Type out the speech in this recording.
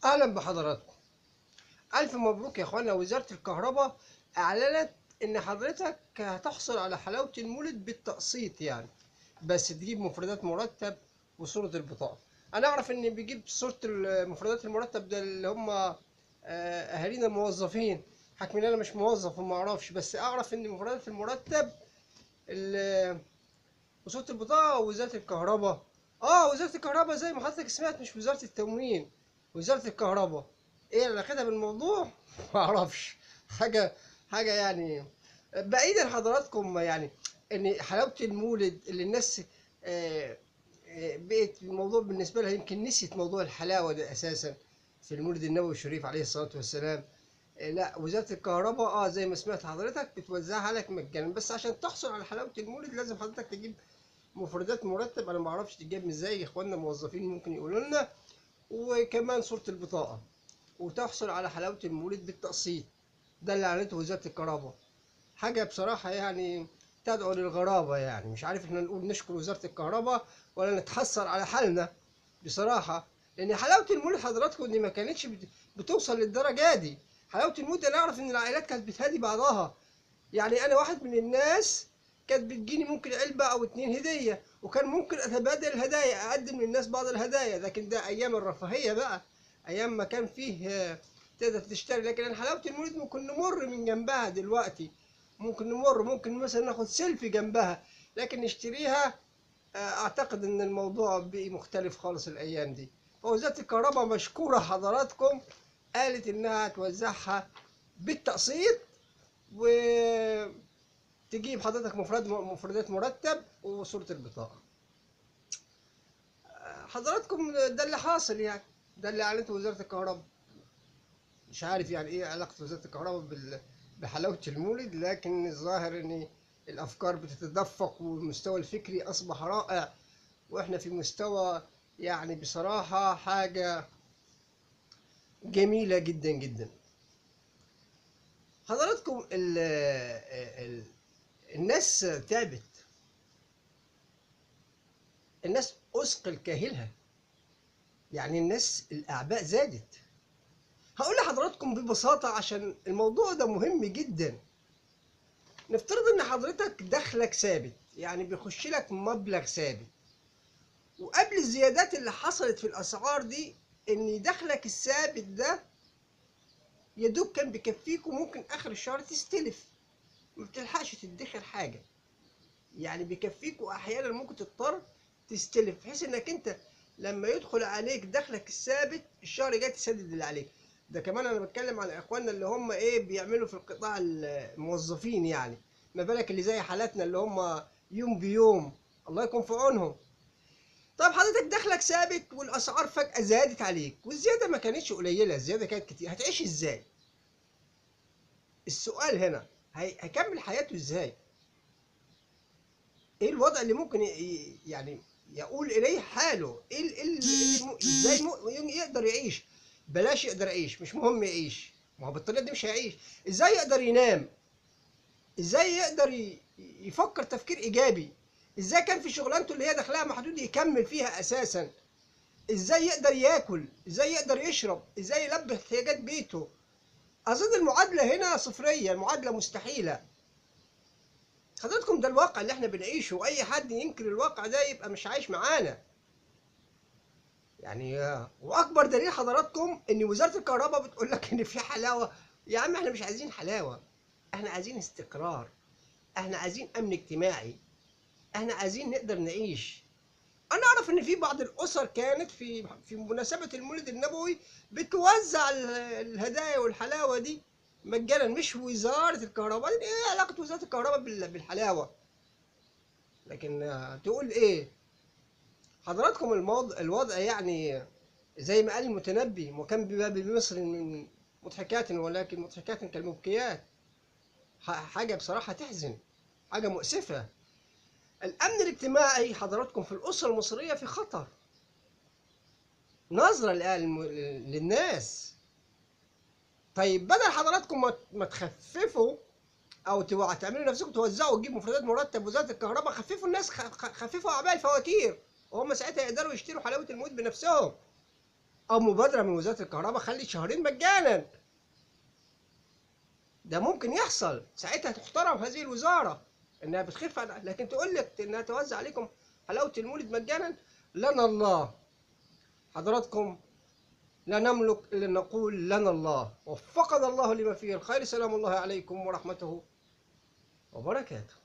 اهلا بحضراتكم. الف مبروك يا اخوانا. وزارة الكهرباء اعلنت ان حضرتك هتحصل على حلاوة المولد بالتقسيط، يعني بس تجيب مفردات مرتب وصورة البطاقة. انا اعرف ان بيجيب صورة مفردات المرتب ده اللي هم اهالينا الموظفين. حكم انا مش موظف وما اعرفش، بس اعرف ان مفردات المرتب وصورة البطاقة وزارة الكهرباء. وزارة الكهرباء زي ما حضرتك سمعت، مش وزارة التموين، وزارة الكهرباء. ايه علاقتها بالموضوع؟ ما اعرفش. حاجة حاجة يعني بعيدا حضراتكم، يعني ان حلاوة المولد اللي الناس آه، بقت الموضوع بالنسبة لها، يمكن نسيت موضوع الحلاوة ده اساسا في المولد النبوي الشريف عليه الصلاة والسلام. لا، وزارة الكهرباء زي ما سمعت حضرتك بتوزعها لك مجانا، بس عشان تحصل على حلاوة المولد لازم حضرتك تجيب مفردات مرتب. انا ما اعرفش تجيب ازاي، اخواننا موظفين ممكن يقولوا لنا. وكمان صورة البطاقة، وتحصل على حلاوة المولد بالتقسيط. ده اللي اعلنته وزارة الكهرباء. حاجة بصراحة يعني تدعو للغرابة. يعني مش عارف احنا نقول نشكر وزارة الكهرباء ولا نتحسر على حالنا بصراحة. لأن حلاوة المولد حضراتكم دي ما كانتش بتوصل للدرجة دي. حلاوة المولد أنا أعرف إن العائلات كانت بتهادي بعضها. يعني انا واحد من الناس كانت بتجيني ممكن علبة او اتنين هدية، وكان ممكن اتبادل الهدايا، اقدم للناس بعض الهدايا. لكن ده ايام الرفاهية بقى، ايام ما كان فيه تقدر تشتري. لكن أنا حلاوة المولد ممكن نمر من جنبها دلوقتي، ممكن مثلا ناخد سيلفي جنبها، لكن نشتريها اعتقد ان الموضوع بقي مختلف خالص الايام دي. فوزارة الكهرباء مشكورة حضراتكم، قالت انها توزعها بالتقسيط، وتجيب حضرتك مفردات مرتب وصورة البطاقة. حضراتكم ده اللي حاصل يعني، ده اللي اعلنته وزارة الكهرباء. مش عارف يعني ايه علاقة وزارة الكهرباء بحلاوة المولد، لكن الظاهر ان الافكار بتتدفق والمستوى الفكري اصبح رائع، واحنا في مستوى يعني بصراحة حاجة جميلة جدا جدا. حضراتكم ال الناس تعبت، الناس أثقل كاهلها، يعني الناس الأعباء زادت. هقول لحضراتكم ببساطة عشان الموضوع ده مهم جدا. نفترض إن حضرتك دخلك ثابت، يعني بيخش لك مبلغ ثابت، وقبل الزيادات اللي حصلت في الأسعار دي إن دخلك الثابت ده يدوب كان بيكفيك، وممكن آخر الشهر تستلف، ما بتلحقش تدخر حاجة. يعني بيكفيك، وأحيانا ممكن تضطر تستلف، بحيث إنك أنت لما يدخل عليك دخلك الثابت الشهر الجاي تسدد اللي عليك. ده كمان انا بتكلم على اخواننا اللي هم بيعملوا في القطاع الموظفين، يعني ما بالك اللي زي حالاتنا اللي هم يوم بيوم، الله يكون في عونهم. طب حضرتك دخلك ثابت والاسعار فجأة زادت عليك، والزيادة ما كانتش قليلة، الزيادة كانت كتير، هتعيش ازاي؟ السؤال هنا، هيكمل حياته ازاي؟ ايه الوضع اللي ممكن يعني يقول اليه حاله؟ ايه ازاي يقدر يعيش؟ بلاش يقدر يعيش، مش مهم يعيش، ما هو بالطريقه دي مش هيعيش. ازاي يقدر ينام؟ ازاي يقدر يفكر تفكير ايجابي؟ ازاي كان في شغلانته اللي هي دخلها محدود يكمل فيها اساسا؟ ازاي يقدر ياكل؟ ازاي يقدر يشرب؟ ازاي يلبي احتياجات بيته؟ اظن المعادله هنا صفريه، المعادله مستحيله. حضراتكم ده الواقع اللي احنا بنعيشه، واي حد ينكر الواقع ده يبقى مش عايش معانا. يعني واكبر دليل حضراتكم ان وزارة الكهرباء بتقول لك ان في حلاوة. يا عم احنا مش عايزين حلاوة، احنا عايزين استقرار، احنا عايزين امن اجتماعي، احنا عايزين نقدر نعيش. انا اعرف ان في بعض الاسر كانت في مناسبة المولد النبوي بتوزع الهدايا والحلاوة دي مجانا. مش وزارة الكهرباء، ايه علاقة وزارة الكهرباء بالحلاوة؟ لكن تقول ايه حضراتكم؟ الوضع يعني زي ما قال المتنبي، وكان بباب مصر من مضحكات ولكن مضحكات كالمبكيات. حاجة بصراحة تحزن، حاجة مؤسفة. الأمن الاجتماعي حضراتكم في الأسرة المصرية في خطر، نظرة للناس. طيب بدل حضراتكم ما تخففوا أو تعملوا نفسكم توزعوا وتجيبوا مفردات مرتب وزارة الكهرباء، خففوا الناس، خففوا أعباء الفواتير، وهم ساعتها يقدروا يشتروا حلاوة الموت بنفسهم. او مبادره من وزاره الكهرباء خلي شهرين مجانا. ده ممكن يحصل، ساعتها تحترم هذه الوزاره انها بتخف لكن تقول لك انها توزع عليكم حلاوه المولد مجانا. لنا الله حضراتكم، لا نملك الا نقول لنا الله، وفقنا الله لما فيه الخير. سلام الله عليكم ورحمته وبركاته.